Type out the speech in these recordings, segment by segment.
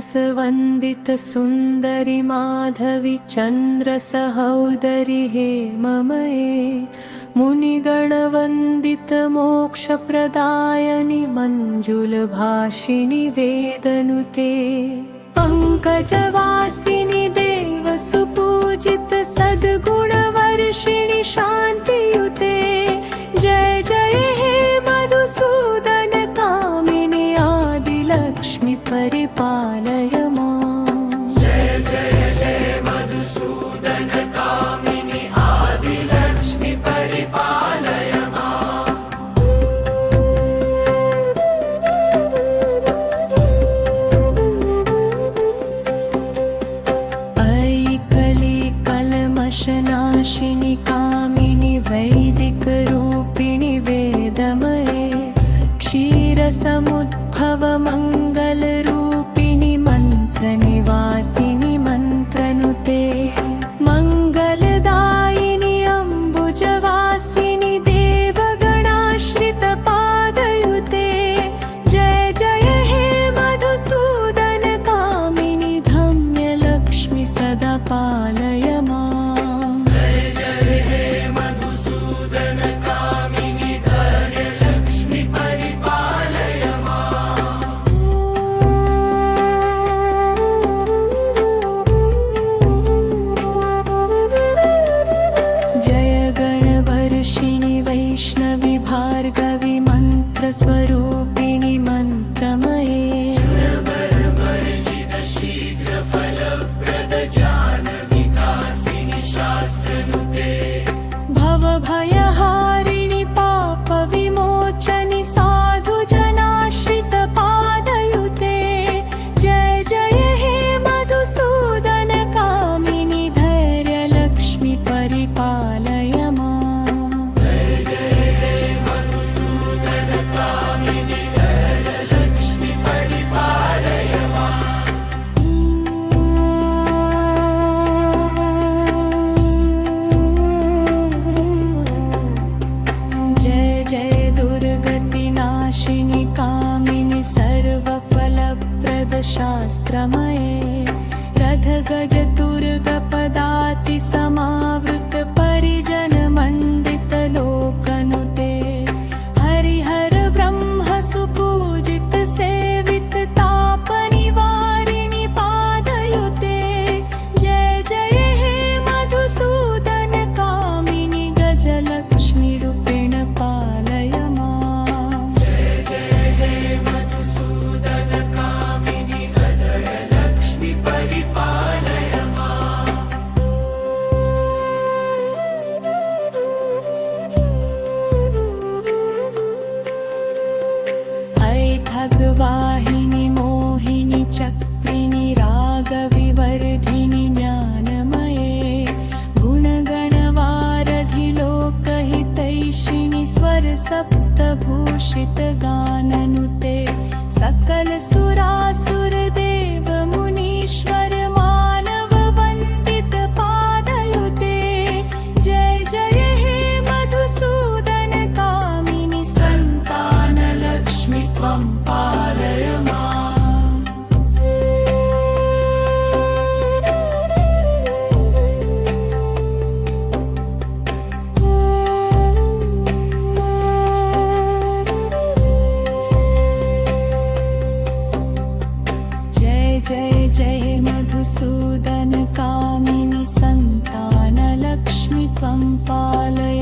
मानसवन्दित सुन्दरि माधवि चन्द्र सहोदरि हेममये मुनिगणवन्दित मोक्षप्रदायनि मञ्जुलभाषिणि वेदनुते पंकजवासिनि देवसुपूजित सद्गुणवर्षिणि शान्तियुते जय जय हे मधुसूदन कामिनि आदिलक्ष्मि परिपालय माम्। जय जय जय मधुसूदन कामिनि आदिलक्ष्मि परिपालय माम्। अयि कलिकल्मषनाशिनि कामिनि वैदिकरूपिणि वेदमये क्षीरसमुद्भव मङ्गलरूपिणि मन्त्रनिवासिनि मन्त्रनुते मङ्गलदायिनि अम्बुजवासिनि देवगणाश्रित पादयुते जय जय हे मधुसूदन कामिनि धम्यलक्ष्मि सदा पालय माम्। जय जय हे मधुसूदन कामिनि धैर्यलक्ष्मि परिपालय माम्। जय गणवर्षिणि वैष्णवि भार्गवि मन्त्रस्वरूपिणि मन्त्रमये वर्जित शीघ्र फलप्रद ज्ञानविकासिनि शास्त्रनुते भवभयहारिणि पापविमोचनि साधुजनाश्रित पादयुते जय जय हे मधुसूदन कामिनि धैर्यलक्ष्मि परिपालय माम्। जय जय हे मधुसूदन कामिनि धैर्यलक्ष्मि परिपालय माम्। जय जय दुर्गतिनाशिनि कामिनि सर्वफलप्रद शास्त्रमये रथगज तुर्गपदाति समावृत परिजन मण्डित लोकनुते हरिहर ब्रह्म सुपूजित सेवित तापनिवारिणि पादयुते जय जय हे मधुसूदन कामिनि गजलक्ष्मि रूपेण पालय माम्। जय जय हे मधुसूदन कामिनि हृदयलक्ष्मि परिपालय माम्। अयि खगवाहिनि मोहिनि चक्रिणि रागविवर्धिनि ज्ञानमये गुणगणवारधि लोकहितैषिणि स्वरसप्तभूषित गाननुते सकल सुरासुर देव मुनीश्वर मानव वन्दित पादयुते जय जय हे मधुसूदन कामिनि सन्तानलक्ष्मि त्वं पालय माम्। जय जय जय मधुसूदन कामिनि सन्तानलक्ष्मि त्वं पालय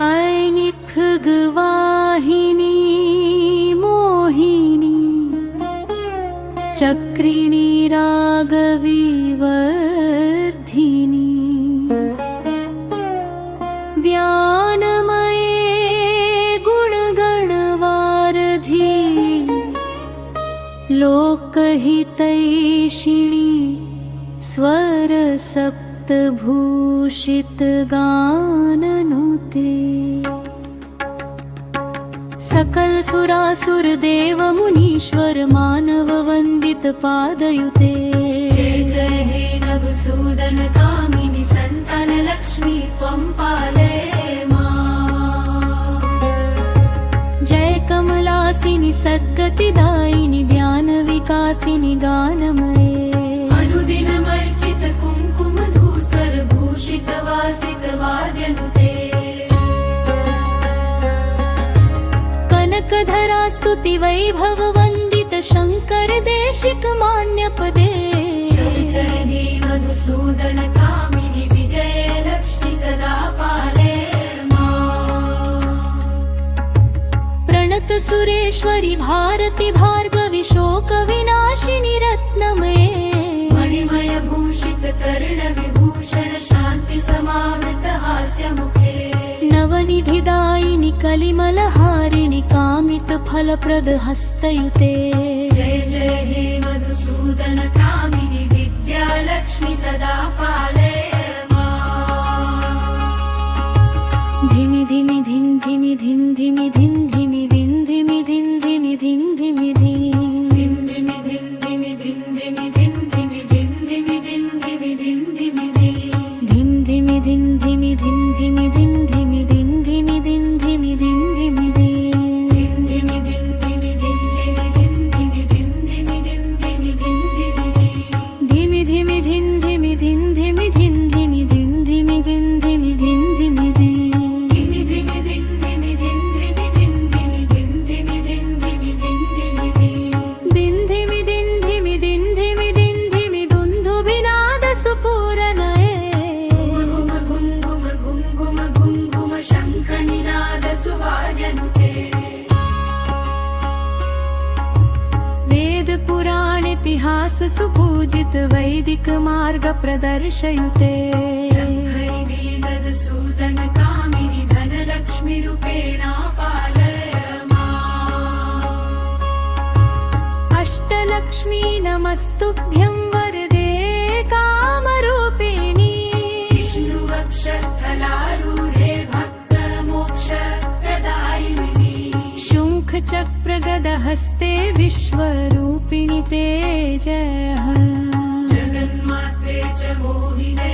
ऐनि खगवाहिनि मोहिनि चक्रिणि रागविवर्धिनि ज्ञानमये गुणगणवारधि लोकहितैषिणि स्वरसप्तभूषित सतभूषित गाननुते सकल सुरासुर देव मुनीश्वर मानव वंदित पादयुते जय जय हे नभसूदन कामिनि संतान लक्ष्मी त्वं पालय मां। जय कमलासिनि सद्गतिदायिनि ज्ञान विकासिनि गानमये अनुदिनमर्चित कुङ्कुम धूसर भूषित वासित वाद्यनुते कनकधरा स्तुति वैभव वंदित शंकर देशिक मान्यपदे जय जय हे मधुसूदन कामिनि विजय लक्ष्मी सदा पालय मां। प्रणत सुरेश्वरि भारति भार्गवि शोक विनाशिनि रत्नमये मणिमय भूषित कर्ण विभूषण शांति समावृत हास्य मुखे नवनिधिदायिनि कलिमलहारिणि कामित फलप्रद हस्तयुते जय जय हे मधुसूदन कामिनि विद्या लक्ष्मी सदा पालय मां। धिमि धिमि धिं धिमि धिं धिमि धिं धिमि धिं धिमि धिं धिमि धिं धिमि धिं धिं धिमि धिं धिमि धिं धिमि धिं धिमि धिं धिमि धिं धिमि धिं धिमि धिं धिमि धिं धिमि धिं धिमि धिं धिमि धिं धिमि धिं धिमि धिं धिमि धिं धिमि धिमि धिं धिमि धिं धिमि धिं धिमि धिं धिमि धिं धिमि धिं धिमि धिं धिं धिमि धिं धिमि धिं धिमि धिं धिमि दुन्दुभिनाद सुपूरनये घुम घुम घुम घुम घुम घुम घुम शंख निनाद सुवाद्यनुते वेद पुराण इतिहास सुपूजित वैदिक मार्ग प्रदर्शयुते सूदन कामिनि धनलक्ष्मी रूपेण पालय मां। अष्टलक्ष्मी नमस्तुभ्यं वरदे कामरूपिणी विष्णुवक्षस्थलारूढे भक्तमोक्षप्रदायिनि शङ्खचक्रगदहस्ते विश्वरूपिणि ते जयः जगन्मात्रे च मोहिने